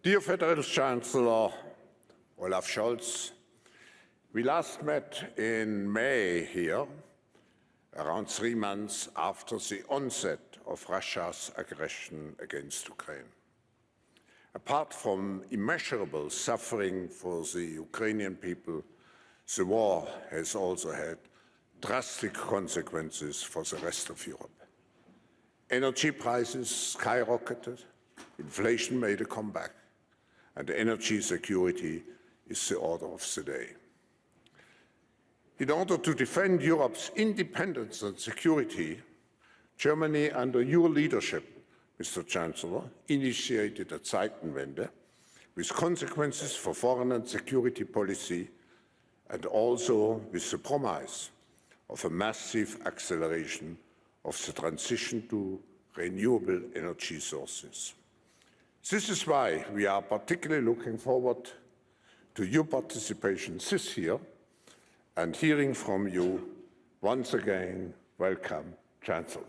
Dear Federal Chancellor Olaf Scholz, we last met in May here, around 3 months after the onset of Russia's aggression against Ukraine. Apart from immeasurable suffering for the Ukrainian people, the war has also had drastic consequences for the rest of Europe. Energy prices skyrocketed, inflation made a comeback, and energy security is the order of the day. In order to defend Europe's independence and security, Germany, under your leadership, Mr. Chancellor, initiated a Zeitenwende with consequences for foreign and security policy and also with the promise of a massive acceleration of the transition to renewable energy sources. This is why we are particularly looking forward to your participation this year and hearing from you. Once again, welcome, Chancellor.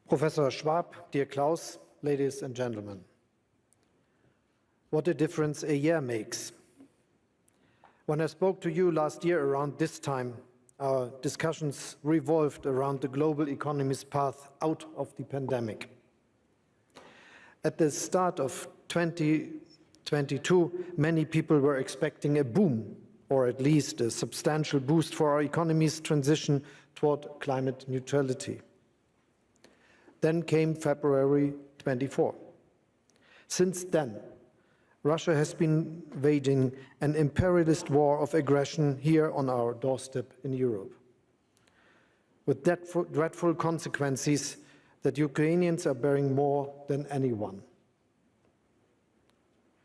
Professor Schwab, dear Klaus, ladies and gentlemen. What a difference a year makes. When I spoke to you last year around this time, our discussions revolved around the global economy's path out of the pandemic. At the start of 2022, many people were expecting a boom, or at least a substantial boost for our economy's transition toward climate neutrality. Then came February 24. Since then, Russia has been waging an imperialist war of aggression here on our doorstep in Europe, with dreadful consequences that Ukrainians are bearing more than anyone.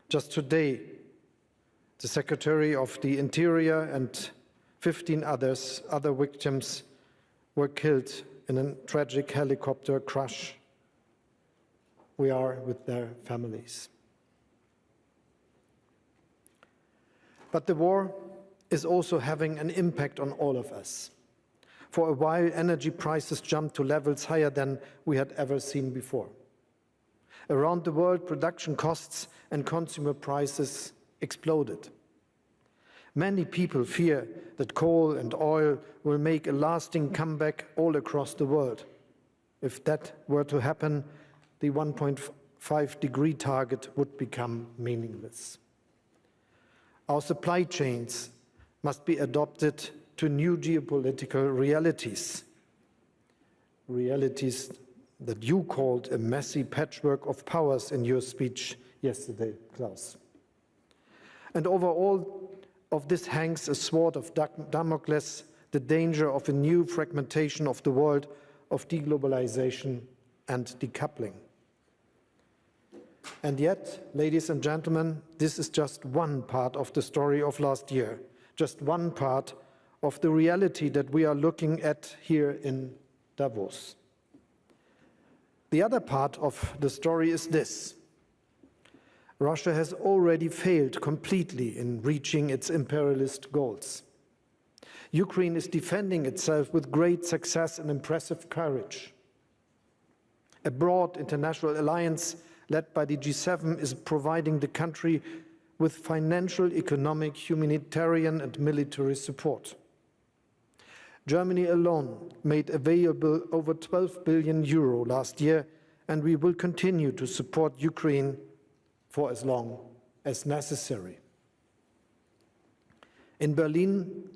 Just today, the Secretary of the Interior and 15 other victims were killed in a tragic helicopter crash. We are with their families. But the war is also having an impact on all of us. For a while, energy prices jumped to levels higher than we had ever seen before. Around the world, production costs and consumer prices exploded. Many people fear that coal and oil will make a lasting comeback all across the world. If that were to happen, the 1.5-degree target would become meaningless. Our supply chains must be adapted to new geopolitical realities, realities that you called a messy patchwork of powers in your speech yesterday, Klaus. And over all of this hangs a sword of Damocles, the danger of a new fragmentation of the world, of deglobalization and decoupling. And yet, ladies and gentlemen, this is just one part of the story of last year, just one part of the reality that we are looking at here in Davos. The other part of the story is this. Russia has already failed completely in reaching its imperialist goals. Ukraine is defending itself with great success and impressive courage. A broad international alliance led by the G7 is providing the country with financial, economic, humanitarian and military support. Germany alone made available over 12 billion euro last year, and we will continue to support Ukraine for as long as necessary. In Berlin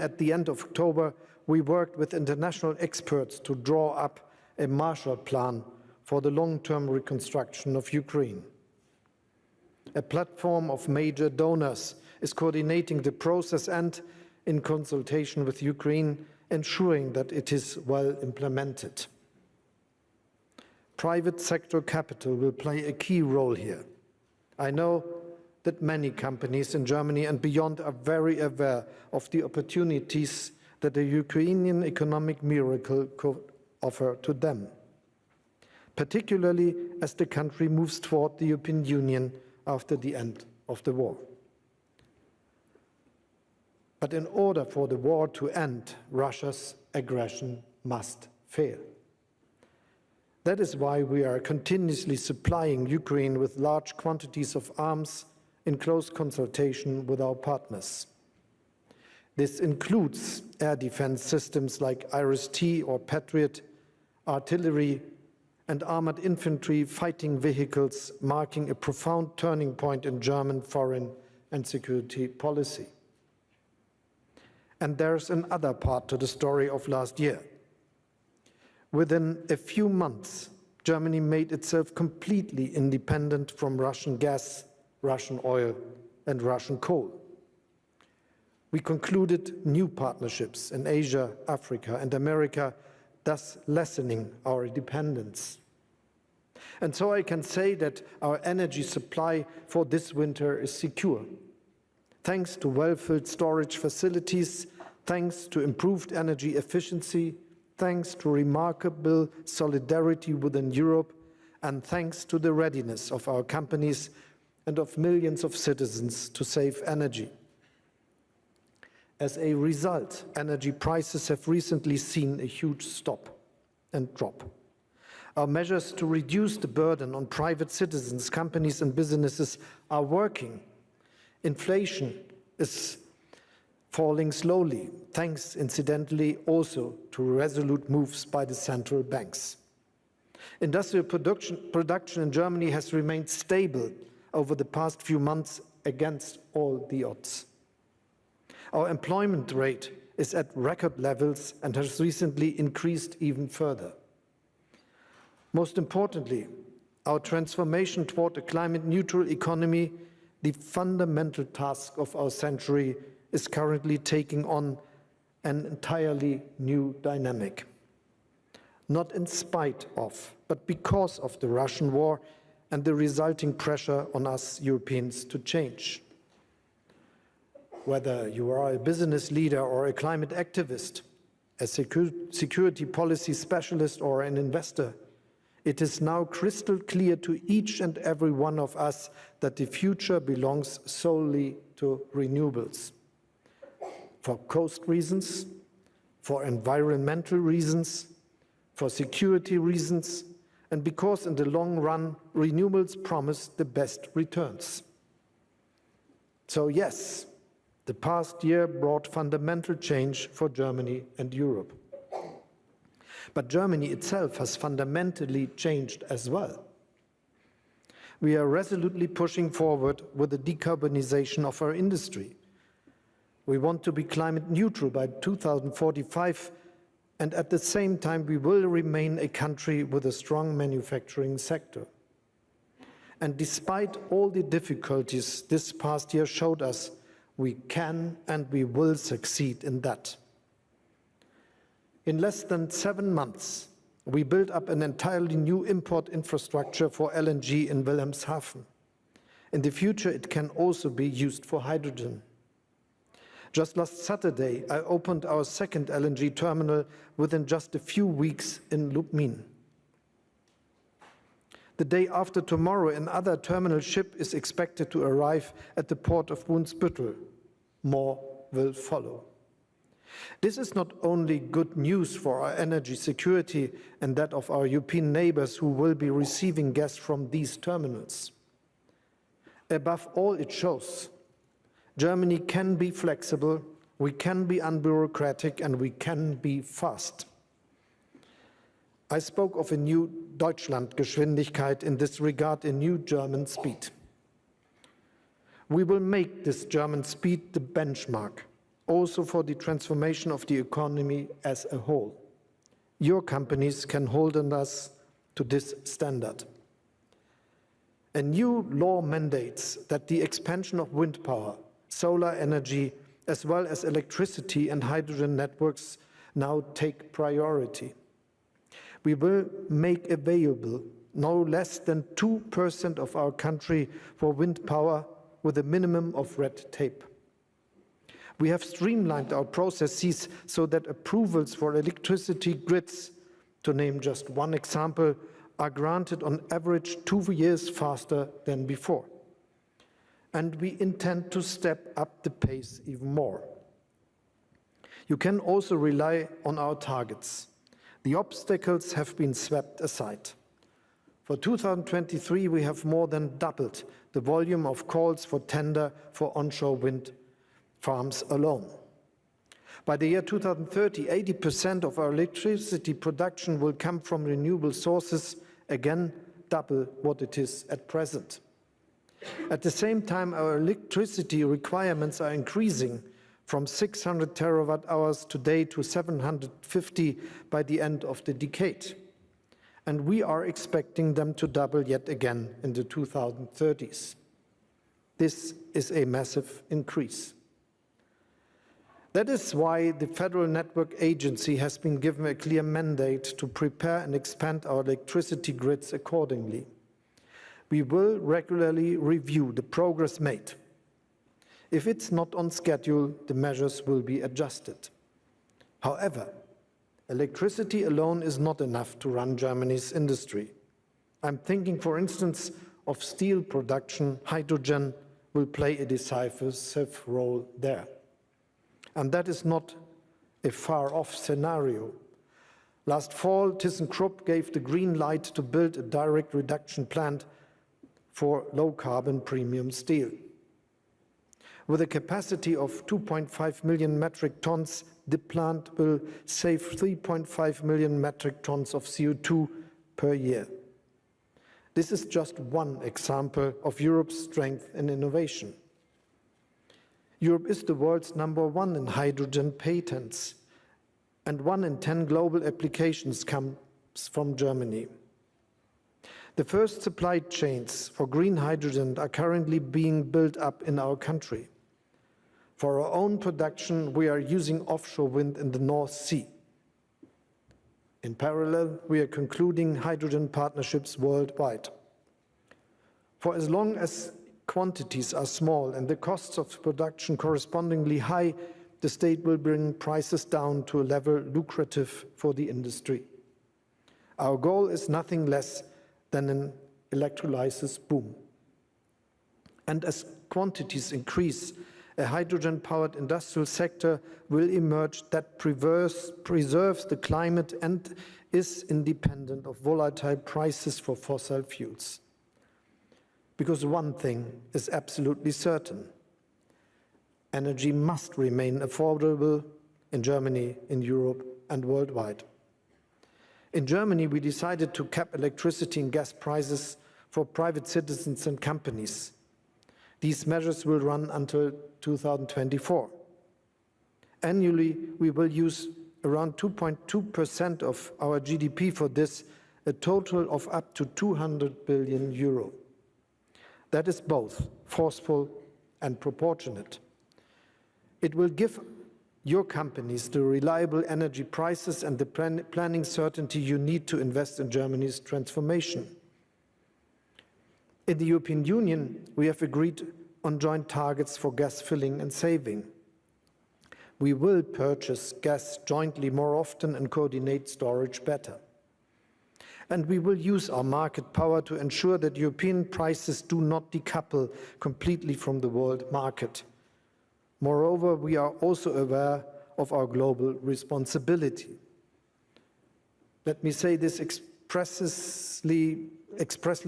at the end of October, we worked with international experts to draw up a Marshall Plan for the long-term reconstruction of Ukraine. A platform of major donors is coordinating the process and, in consultation with Ukraine, ensuring that it is well implemented. Private sector capital will play a key role here. I know that many companies in Germany and beyond are very aware of the opportunities that the Ukrainian economic miracle could offer to them. particularly as the country moves toward the European Union after the end of the war. But in order for the war to end, Russia's aggression must fail. That is why we are continuously supplying Ukraine with large quantities of arms in close consultation with our partners. This includes air defense systems like IRIS-T or Patriot, artillery, and armored infantry fighting vehicles, marking a profound turning point in German foreign and security policy. And there's another part to the story of last year. Within a few months, Germany made itself completely independent from Russian gas, Russian oil, and Russian coal. We concluded new partnerships in Asia, Africa, and America, thus lessening our dependence. And so I can say that our energy supply for this winter is secure, thanks to well-filled storage facilities, thanks to improved energy efficiency, thanks to remarkable solidarity within Europe, and thanks to the readiness of our companies and of millions of citizens to save energy. As a result, energy prices have recently seen a huge stop and drop. Our measures to reduce the burden on private citizens, companies, and businesses are working. Inflation is falling slowly, thanks incidentally also to resolute moves by the central banks. Industrial production in Germany has remained stable over the past few months against all the odds. Our employment rate is at record levels and has recently increased even further. Most importantly, our transformation toward a climate-neutral economy, the fundamental task of our century, is currently taking on an entirely new dynamic. Not in spite of, but because of the Russian war and the resulting pressure on us Europeans to change. Whether you are a business leader or a climate activist, a security policy specialist or an investor, it is now crystal clear to each and every one of us that the future belongs solely to renewables. For cost reasons, for environmental reasons, for security reasons, and because in the long run, renewables promise the best returns. So yes, the past year brought fundamental change for Germany and Europe. But Germany itself has fundamentally changed as well. We are resolutely pushing forward with the decarbonization of our industry. We want to be climate neutral by 2045, and at the same time we will remain a country with a strong manufacturing sector. And despite all the difficulties this past year showed us, we can and we will succeed in that. In less than 7 months, we built up an entirely new import infrastructure for LNG in Wilhelmshaven. In the future, it can also be used for hydrogen. Just last Saturday, I opened our second LNG terminal within just a few weeks in Lubmin. The day after tomorrow, another terminal ship is expected to arrive at the port of Brunsbüttel. More will follow. This is not only good news for our energy security and that of our European neighbors who will be receiving gas from these terminals. Above all, it shows Germany can be flexible, we can be unbureaucratic, and we can be fast. I spoke of a new Deutschlandgeschwindigkeit, in this regard, a new German speed. We will make this German speed the benchmark, also for the transformation of the economy as a whole. Your companies can hold on us to this standard. A new law mandates that the expansion of wind power, solar energy, as well as electricity and hydrogen networks now take priority. We will make available no less than 2% of our country for wind power with a minimum of red tape. We have streamlined our processes so that approvals for electricity grids, to name just one example, are granted on average 2 years faster than before. And we intend to step up the pace even more. You can also rely on our targets. The obstacles have been swept aside. For 2023, we have more than doubled the volume of calls for tender for onshore wind farms alone. By the year 2030, 80% of our electricity production will come from renewable sources, again, double what it is at present. At the same time, our electricity requirements are increasing from 600 terawatt-hours today to 750 by the end of the decade. And we are expecting them to double yet again in the 2030s. This is a massive increase. That is why the Federal Network Agency has been given a clear mandate to prepare and expand our electricity grids accordingly. We will regularly review the progress made. If it's not on schedule, the measures will be adjusted. However, electricity alone is not enough to run Germany's industry. I'm thinking, for instance, of steel production. Hydrogen will play a decisive role there. And that is not a far-off scenario. Last fall, ThyssenKrupp gave the green light to build a direct reduction plant for low-carbon premium steel. With a capacity of 2.5 million metric tons, the plant will save 3.5 million metric tons of CO2 per year. This is just one example of Europe's strength in innovation. Europe is the world's #1 in hydrogen patents, and 1 in 10 global applications comes from Germany. The first supply chains for green hydrogen are currently being built up in our country. For our own production, we are using offshore wind in the North Sea. In parallel, we are concluding hydrogen partnerships worldwide. For as long as quantities are small and the costs of production correspondingly high, the state will bring prices down to a level lucrative for the industry. Our goal is nothing less than an electrolysis boom. And as quantities increase, a hydrogen-powered industrial sector will emerge that preserves the climate and is independent of volatile prices for fossil fuels. Because one thing is absolutely certain: energy must remain affordable in Germany, in Europe, and worldwide. In Germany, we decided to cap electricity and gas prices for private citizens and companies. These measures will run until 2024. Annually, we will use around 2.2% of our GDP for this, a total of up to 200 billion euro. That is both forceful and proportionate. It will give your companies the reliable energy prices and the planning certainty you need to invest in Germany's transformation. In the European Union, we have agreed on joint targets for gas filling and saving. We will purchase gas jointly more often and coordinate storage better. And we will use our market power to ensure that European prices do not decouple completely from the world market. Moreover, we are also aware of our global responsibility. Let me say this expressly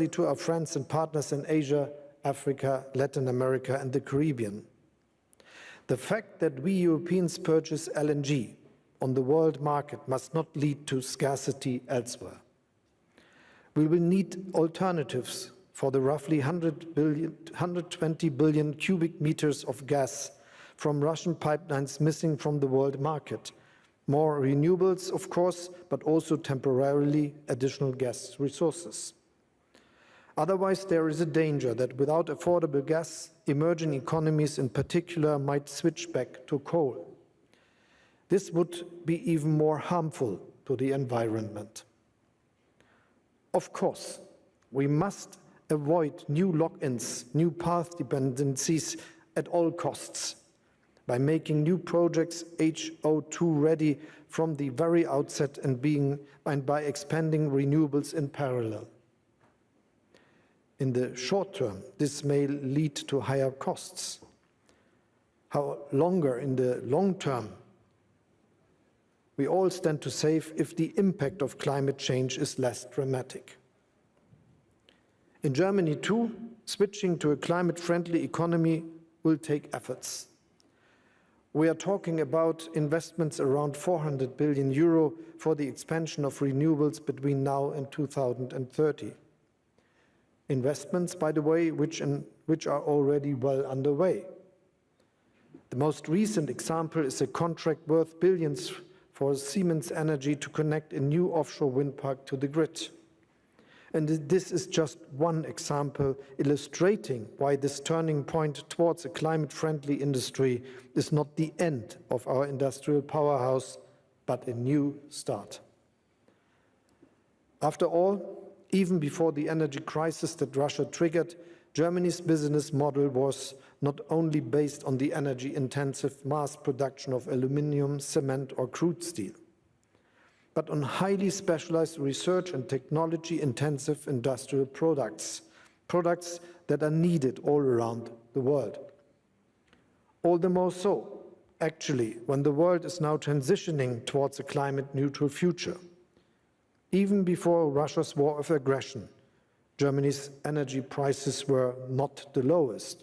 to our friends and partners in Asia, Africa, Latin America, and the Caribbean. The fact that we Europeans purchase LNG on the world market must not lead to scarcity elsewhere. We will need alternatives for the roughly 120 billion cubic meters of gas from Russian pipelines missing from the world market. More renewables, of course, but also temporarily additional gas resources. Otherwise, there is a danger that without affordable gas, emerging economies in particular might switch back to coal. This would be even more harmful to the environment. Of course, we must avoid new lock-ins, new path dependencies at all costs. by making new projects HO2 ready from the very outset and by expanding renewables in parallel. In the short term, this may lead to higher costs. However, in the long term, we all stand to save if the impact of climate change is less dramatic. In Germany, too, switching to a climate-friendly economy will take efforts. We are talking about investments around 400 billion euro for the expansion of renewables between now and 2030. Investments, by the way, which are already well underway. The most recent example is a contract worth billions for Siemens Energy to connect a new offshore wind park to the grid. And this is just one example illustrating why this turning point towards a climate-friendly industry is not the end of our industrial powerhouse, but a new start. After all, even before the energy crisis that Russia triggered, Germany's business model was not only based on the energy-intensive mass production of aluminium, cement, or crude steel, but on highly specialized research and technology-intensive industrial products that are needed all around the world. All the more so, actually, when the world is now transitioning towards a climate-neutral future. Even before Russia's war of aggression, Germany's energy prices were not the lowest.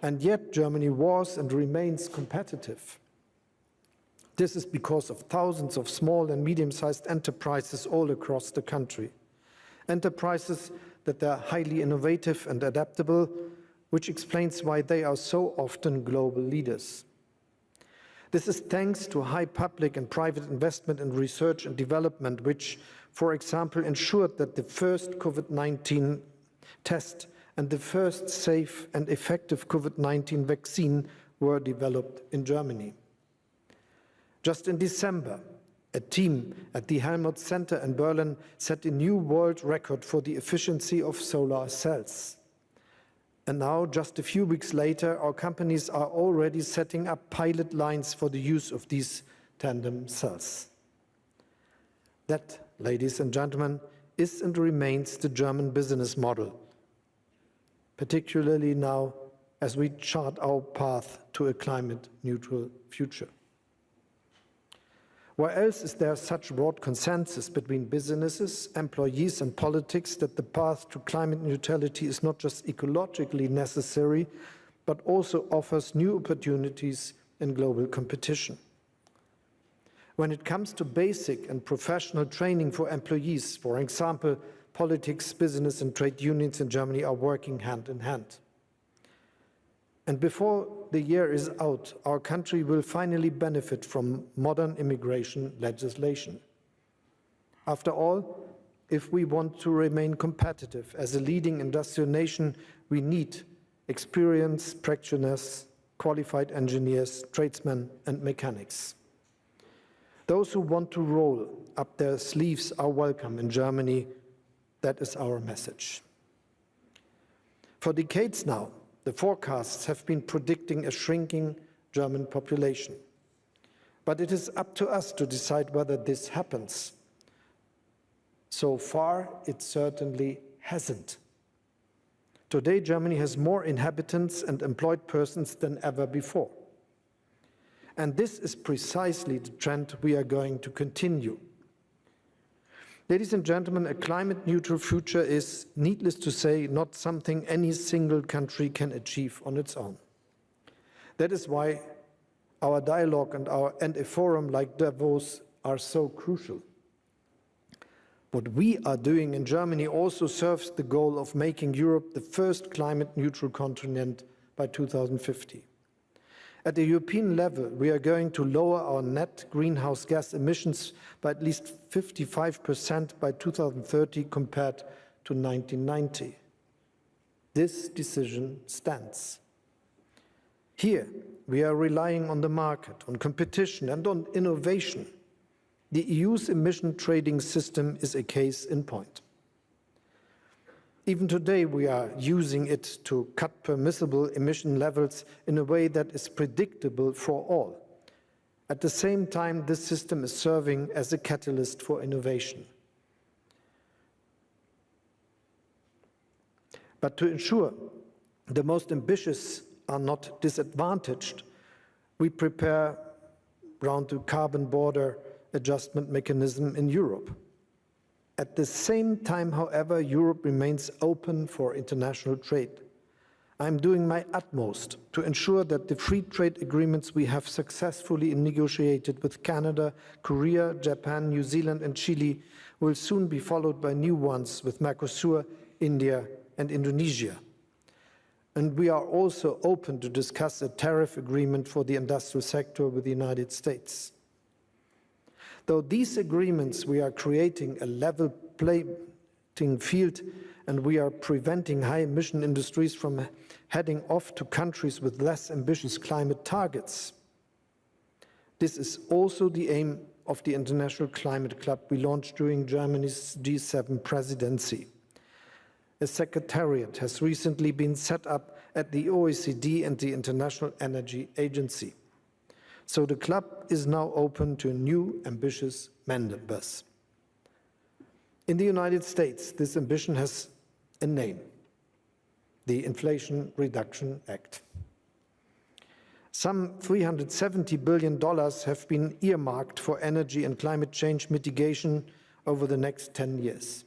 And yet Germany was and remains competitive. This is because of thousands of small and medium-sized enterprises all across the country. Enterprises that are highly innovative and adaptable, which explains why they are so often global leaders. This is thanks to high public and private investment in research and development, which, for example, ensured that the first COVID-19 test and the first safe and effective COVID-19 vaccine were developed in Germany. Just in December, a team at the Helmholtz Center in Berlin set a new world record for the efficiency of solar cells. And now, just a few weeks later, our companies are already setting up pilot lines for the use of these tandem cells. That, ladies and gentlemen, is and remains the German business model, particularly now as we chart our path to a climate-neutral future. Where else is there such broad consensus between businesses, employees, and politics that the path to climate neutrality is not just ecologically necessary, but also offers new opportunities in global competition? When it comes to basic and professional training for employees, for example, politics, business, and trade unions in Germany are working hand in hand. And before the year is out, our country will finally benefit from modern immigration legislation. After all, if we want to remain competitive as a leading industrial nation, we need experienced practitioners, qualified engineers, tradesmen, and mechanics. Those who want to roll up their sleeves are welcome in Germany. That is our message. For decades now, the forecasts have been predicting a shrinking German population. But it is up to us to decide whether this happens. So far, it certainly hasn't. Today, Germany has more inhabitants and employed persons than ever before. And this is precisely the trend we are going to continue. Ladies and gentlemen, a climate-neutral future is, needless to say, not something any single country can achieve on its own. That is why our dialogue and a forum like Davos are so crucial. What we are doing in Germany also serves the goal of making Europe the first climate-neutral continent by 2050. At the European level, we are going to lower our net greenhouse gas emissions by at least 55% by 2030 compared to 1990. This decision stands. Here, we are relying on the market, on competition, and on innovation. The EU's emission trading system is a case in point. Even today, we are using it to cut permissible emission levels in a way that is predictable for all. At the same time, this system is serving as a catalyst for innovation. But to ensure the most ambitious are not disadvantaged, we prepare around the carbon border adjustment mechanism in Europe. At the same time, however, Europe remains open for international trade. I'm doing my utmost to ensure that the free trade agreements we have successfully negotiated with Canada, Korea, Japan, New Zealand, and Chile will soon be followed by new ones with Mercosur, India, and Indonesia. And we are also open to discuss a tariff agreement for the industrial sector with the United States. Though these agreements, we are creating a level playing field, and we are preventing high-emission industries from heading off to countries with less ambitious climate targets. This is also the aim of the International Climate Club we launched during Germany's G7 presidency. A secretariat has recently been set up at the OECD and the International Energy Agency. So the club is now open to new ambitious members. In the United States, this ambition has a name: the Inflation Reduction Act. Some $370 billion have been earmarked for energy and climate change mitigation over the next 10 years.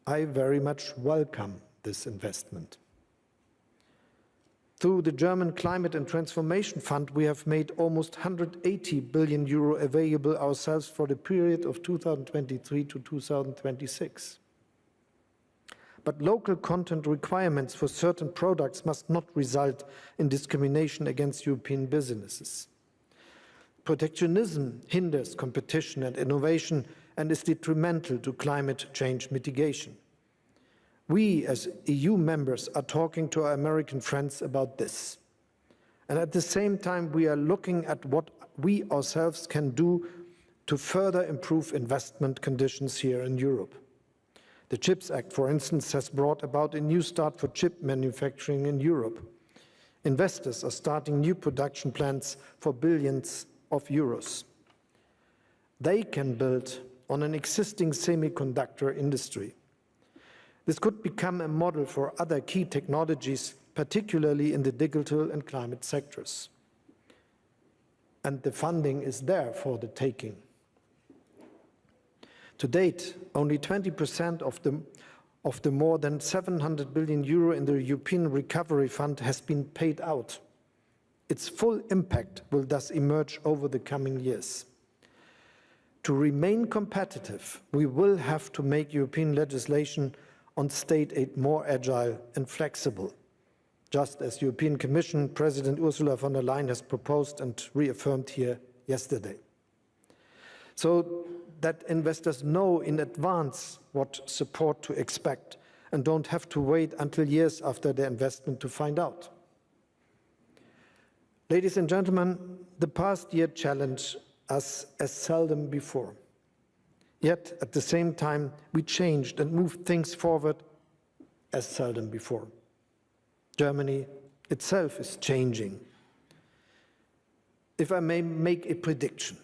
I very much welcome this investment. Through the German Climate and Transformation Fund, we have made almost 180 billion euro available ourselves for the period of 2023 to 2026. But local content requirements for certain products must not result in discrimination against European businesses. Protectionism hinders competition and innovation and is detrimental to climate change mitigation. We, as EU members, are talking to our American friends about this. And at the same time, we are looking at what we ourselves can do to further improve investment conditions here in Europe. The CHIPS Act, for instance, has brought about a new start for chip manufacturing in Europe. Investors are starting new production plants for billions of euros. They can build on an existing semiconductor industry. This could become a model for other key technologies, particularly in the digital and climate sectors. And the funding is there for the taking. To date, only 20% of the more than 700 billion euro in the European Recovery Fund has been paid out. Its full impact will thus emerge over the coming years. To remain competitive, we will have to make European legislation on state aid more agile and flexible, just as European Commission President Ursula von der Leyen has proposed and reaffirmed here yesterday. So that investors know in advance what support to expect and don't have to wait until years after their investment to find out. Ladies and gentlemen, the past year challenged us as seldom before. Yet, at the same time, we changed and moved things forward as seldom before. Germany itself is changing. If I may make a prediction,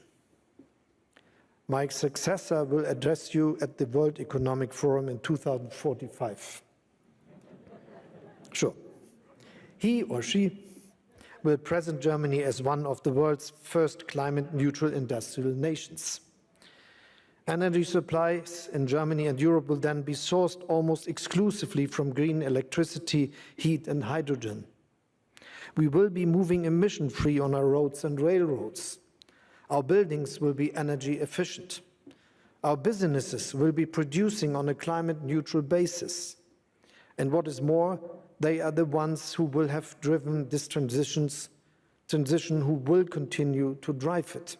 my successor will address you at the World Economic Forum in 2045. Sure. He or she will present Germany as one of the world's first climate-neutral industrial nations. Energy supplies in Germany and Europe will then be sourced almost exclusively from green electricity, heat, and hydrogen. We will be moving emission-free on our roads and railroads. Our buildings will be energy efficient. Our businesses will be producing on a climate-neutral basis. And what is more, they are the ones who will have driven this transition, who will continue to drive it.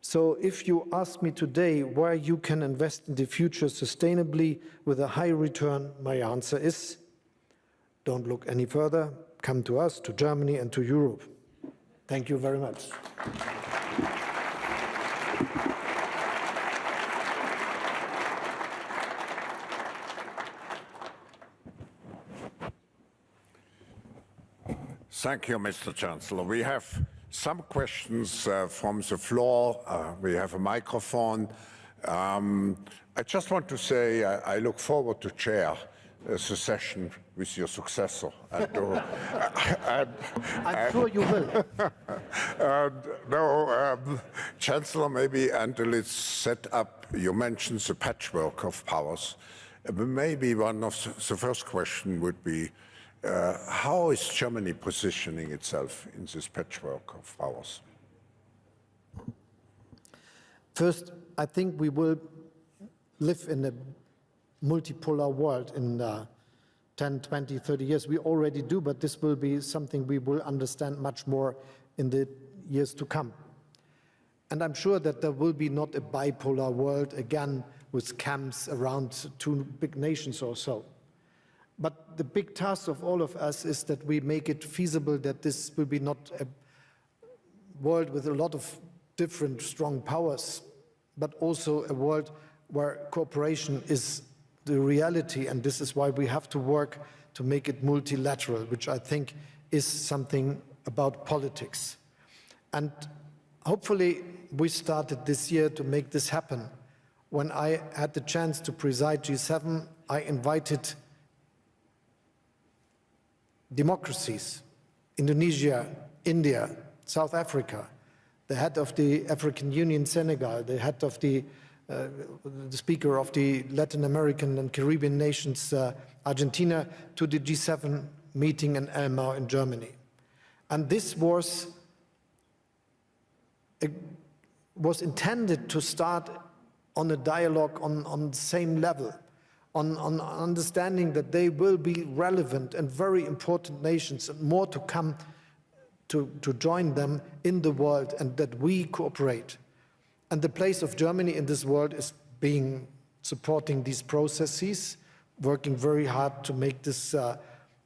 So if you ask me today where you can invest in the future sustainably with a high return, my answer is, don't look any further. Come to us, to Germany and to Europe. Thank you very much. Thank you, Mr. Chancellor. We have some questions from the floor. We have a microphone. I just want to say I look forward to chair the session with your successor. I'm sure you will. Chancellor, maybe until it's set up, you mentioned the patchwork of powers. Maybe one of the first question would be, how is Germany positioning itself in this patchwork of powers? First, I think we will live in a multipolar world in 10, 20, 30 years. We already do, but this will be something we will understand much more in the years to come. And I'm sure that there will be not a bipolar world again with camps around two big nations or so. But the big task of all of us is that we make it feasible that this will be not a world with a lot of different strong powers, but also a world where cooperation is the reality, and this is why we have to work to make it multilateral, which I think is something about politics. And hopefully we started this year to make this happen. When I had the chance to preside G7, I invited democracies, Indonesia, India, South Africa, the head of the African Union, Senegal, the head of the speaker of the Latin American and Caribbean nations, Argentina, to the G7 meeting in Elmau in Germany. And this was intended to start on a dialogue on the same level, on understanding that they will be relevant and very important nations, and more to come to join them in the world, and that we cooperate. And the place of Germany in this world is supporting these processes, working very hard to make this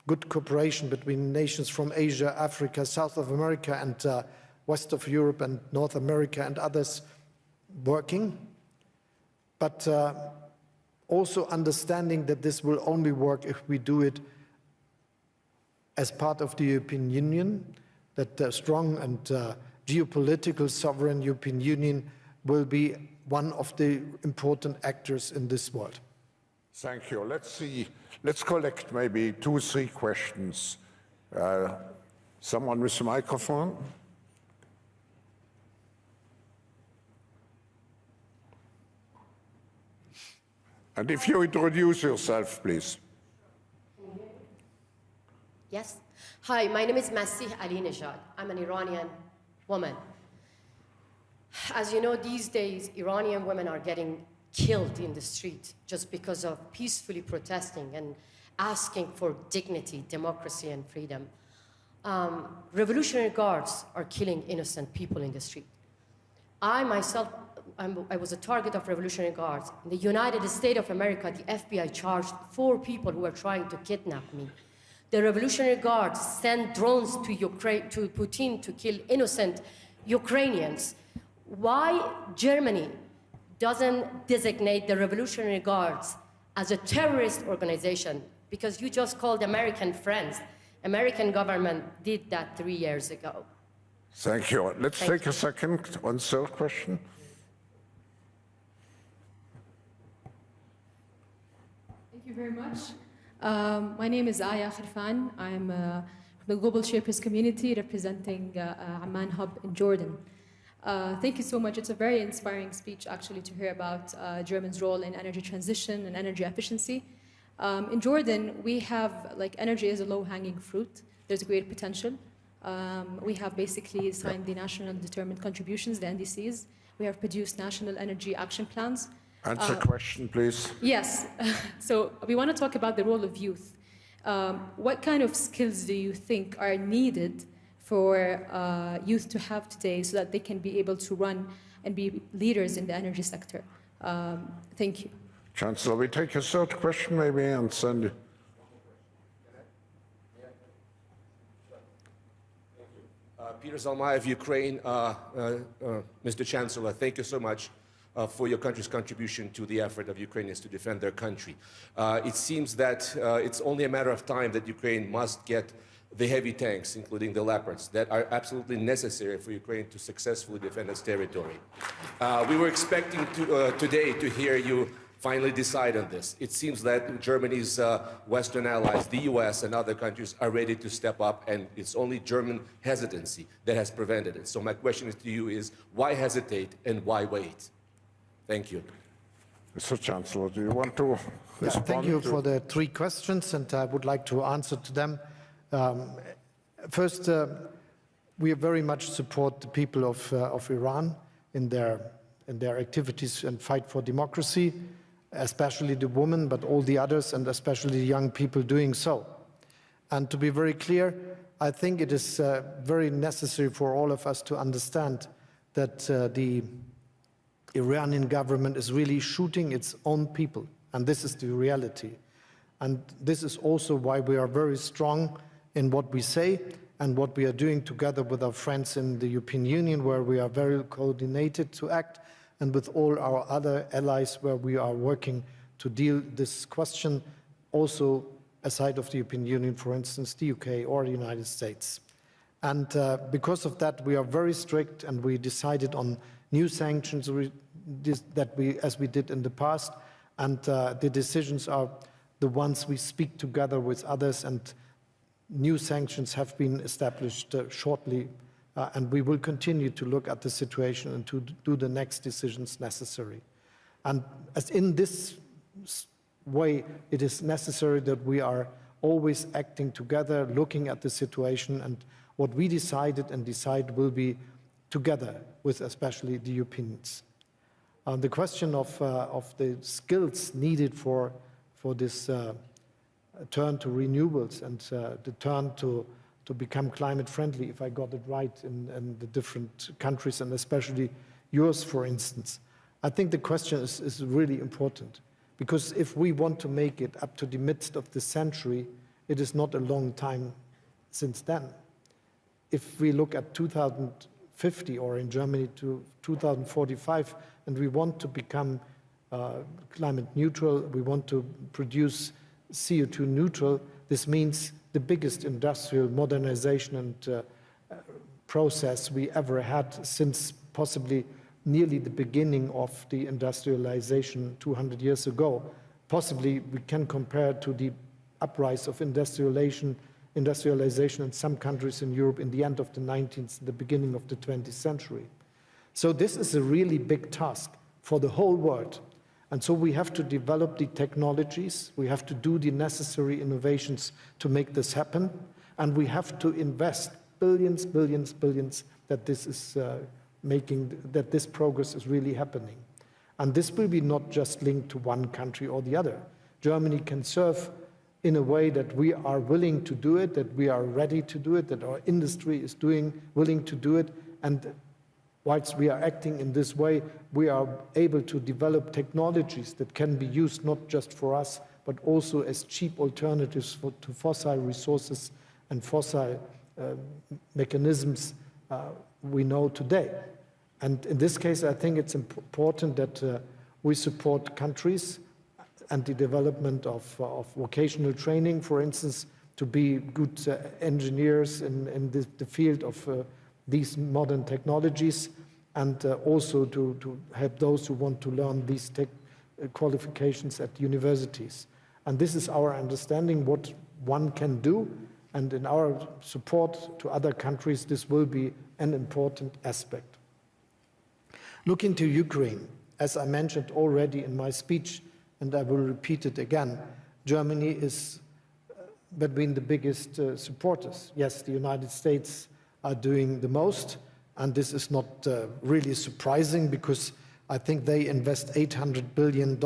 good cooperation between nations from Asia, Africa, South of America, and West of Europe and North America and others working. But also understanding that this will only work if we do it as part of the European Union, that a strong and geopolitical sovereign European Union will be one of the important actors in this world. Thank you. Let's see. Let's collect maybe 2 or 3 questions. Someone with a microphone? And if you introduce yourself, please. Yes. Hi, my name is Masih Ali Nejad. I'm an Iranian woman. As you know, these days, Iranian women are getting killed in the street just because of peacefully protesting and asking for dignity, democracy, and freedom. Revolutionary guards are killing innocent people in the street. I myself, I was a target of Revolutionary Guards. In the United States of America, the FBI charged 4 people who were trying to kidnap me. The Revolutionary Guards sent drones to Ukraine, to Putin, to kill innocent Ukrainians. Why Germany doesn't designate the Revolutionary Guards as a terrorist organization? Because you just called American friends. American government did that 3 years ago. Thank you. Let's take a second. 1 third question. Thank you very much. My name is Aya Khirfan. I'm from the Global Shapers community representing Amman Hub in Jordan. Thank you so much. It's a very inspiring speech, actually, to hear about Germany's role in energy transition and energy efficiency. In Jordan, we have, energy is a low-hanging fruit. There's great potential. We have basically signed the National Determined Contributions, the NDCs. We have produced national energy action plans. Answer question, please. Yes. So we want to talk about the role of youth. What kind of skills do you think are needed for youth to have today so that they can be able to run and be leaders in the energy sector? Thank you. Chancellor, we take a third question maybe and send you. Peter Zalmai of Ukraine. Mr. Chancellor, thank you so much for your country's contribution to the effort of Ukrainians to defend their country. It seems that it's only a matter of time that Ukraine must get the heavy tanks, including the Leopards, that are absolutely necessary for Ukraine to successfully defend its territory. We were expecting today to hear you finally decide on this. It seems that Germany's Western allies, the US and other countries, are ready to step up, and it's only German hesitancy that has prevented it. So my question to you is, why hesitate and why wait? Thank you. Mr. Chancellor, do you want to respond? Thank you for the three questions, and I would like to answer to them. First, we very much support the people of Iran in their activities and fight for democracy, especially the women, but all the others, and especially the young people doing so. And to be very clear, I think it is very necessary for all of us to understand that the Iranian government is really shooting its own people, and this is the reality. And this is also why we are very strong in what we say and what we are doing together with our friends in the European Union, where we are very coordinated to act, and with all our other allies where we are working to deal this question, also aside of the European Union, for instance, the UK or the United States. And because of that, we are very strict, and we decided on new sanctions as we did in the past, and the decisions are the ones we speak together with others, and new sanctions have been established shortly, and we will continue to look at the situation and to do the next decisions necessary. And as in this way, it is necessary that we are always acting together, looking at the situation, and what we decided and decide will be together with especially the Europeans. The question of the skills needed for this turn to renewables and the turn to become climate friendly, if I got it right, in the different countries, and especially yours, for instance. I think the question is really important, because if we want to make it up to the midst of the century, it is not a long time since then. If we look at 2050, or in Germany to 2045, and we want to become climate neutral, we want to produce CO2 neutral, this means the biggest industrial modernization and process we ever had since possibly nearly the beginning of the industrialization 200 years ago. Possibly we can compare to the uprise of industrialization in some countries in Europe in the end of the 19th, the beginning of the 20th century. So this is a really big task for the whole world. And so we have to develop the technologies, we have to do the necessary innovations to make this happen, and we have to invest billions that this is that this progress is really happening. And this will be not just linked to one country or the other. Germany can serve in a way that we are willing to do it, that we are ready to do it, that our industry is willing to do it, and whilst we are acting in this way, we are able to develop technologies that can be used not just for us, but also as cheap alternatives to fossil resources and fossil mechanisms we know today. And in this case, I think it's important that we support countries and the development of vocational training, for instance, to be good engineers in the field of these modern technologies, and also to help those who want to learn these qualifications at universities. And this is our understanding what one can do, and in our support to other countries, this will be an important aspect. Looking to Ukraine, as I mentioned already in my speech, and I will repeat it again, Germany is between the biggest supporters. Yes, the United States are doing the most, and this is not really surprising, because I think they invest $800 billion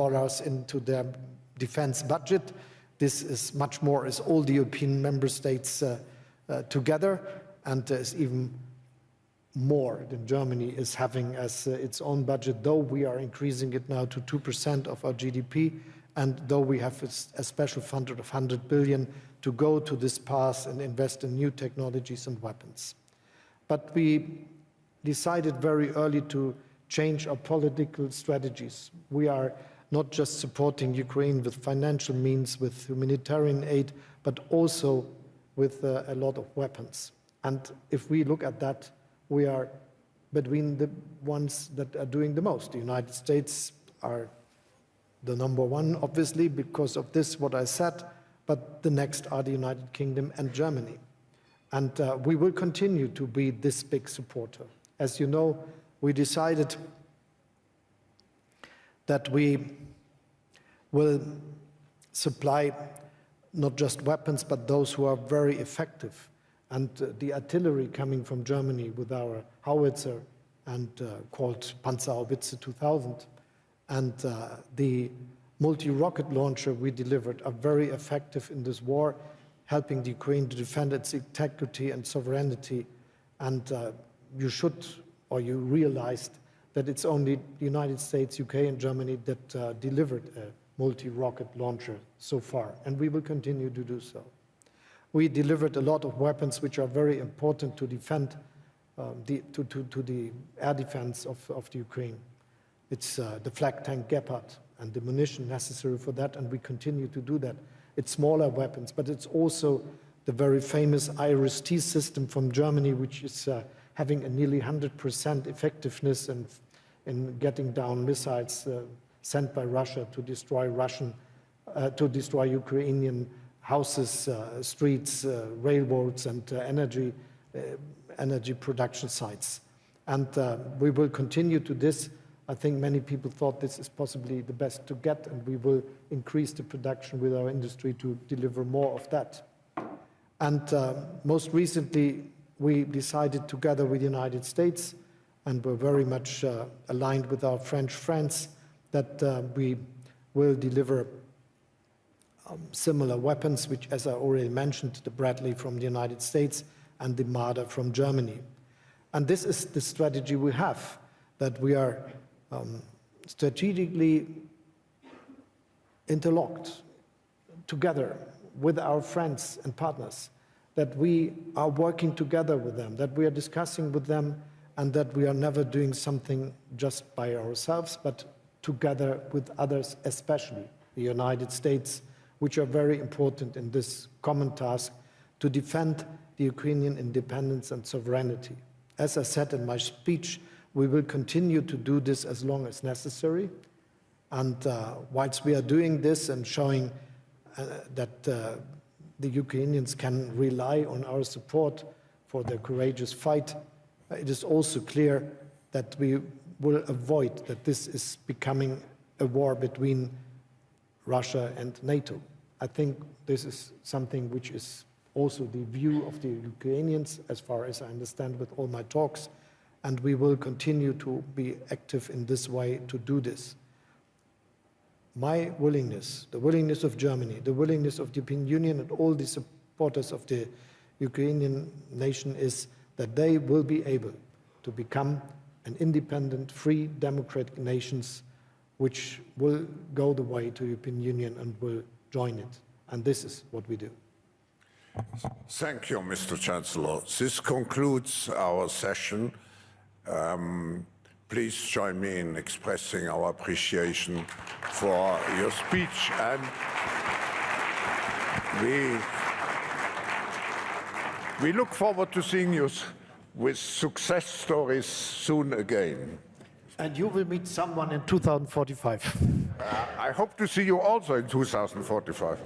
into their defense budget. This is much more as all the European member states together, and is even more than Germany is having as its own budget, though we are increasing it now to 2% of our GDP, and though we have a special fund of 100 billion to go to this path and invest in new technologies and weapons. But we decided very early to change our political strategies. We are not just supporting Ukraine with financial means, with humanitarian aid, but also with a lot of weapons. And if we look at that, we are between the ones that are doing the most. The United States are the number one, obviously, because of this, what I said, but the next are the United Kingdom and Germany. And we will continue to be this big supporter. As you know, we decided that we will supply not just weapons, but those who are very effective. And the artillery coming from Germany with our howitzer and called Panzerhaubitze 2000, and the multi-rocket launcher we delivered are very effective in this war, helping the Ukraine to defend its integrity and sovereignty. And you should, or you realized that it's only the United States, UK, and Germany that delivered a multi-rocket launcher so far, and we will continue to do so. We delivered a lot of weapons which are very important to defend the air defense of the Ukraine. It's the flak tank Gepard and the munition necessary for that, and we continue to do that. It's smaller weapons, but it's also the very famous IRIS-T system from Germany, which is having a nearly 100% effectiveness in getting down missiles sent by Russia to destroy Ukrainian houses, streets, railroads, and energy production sites. And we will continue to this. I think many people thought this is possibly the best to get, and we will increase the production with our industry to deliver more of that. And most recently, we decided together with the United States, and we're very much aligned with our French friends, that we will deliver similar weapons, which, as I already mentioned, the Bradley from the United States and the Marder from Germany. And this is the strategy we have, that we are strategically interlocked together with our friends and partners, that we are working together with them, that we are discussing with them, and that we are never doing something just by ourselves, but together with others, especially the United States, which are very important in this common task to defend the Ukrainian independence and sovereignty. As I said in my speech, we will continue to do this as long as necessary. And whilst we are doing this and showing that the Ukrainians can rely on our support for their courageous fight, it is also clear that we will avoid that this is becoming a war between Russia and NATO. I think this is something which is also the view of the Ukrainians, as far as I understand with all my talks, and we will continue to be active in this way to do this. My willingness, the willingness of Germany, the willingness of the European Union and all the supporters of the Ukrainian nation is that they will be able to become an independent, free, democratic nations which will go the way to the European Union and will join it. And this is what we do. Thank you, Mr. Chancellor. This concludes our session. Please join me in expressing our appreciation for your speech, and we look forward to seeing you with success stories soon again. And you will meet someone in 2045. I hope to see you also in 2045.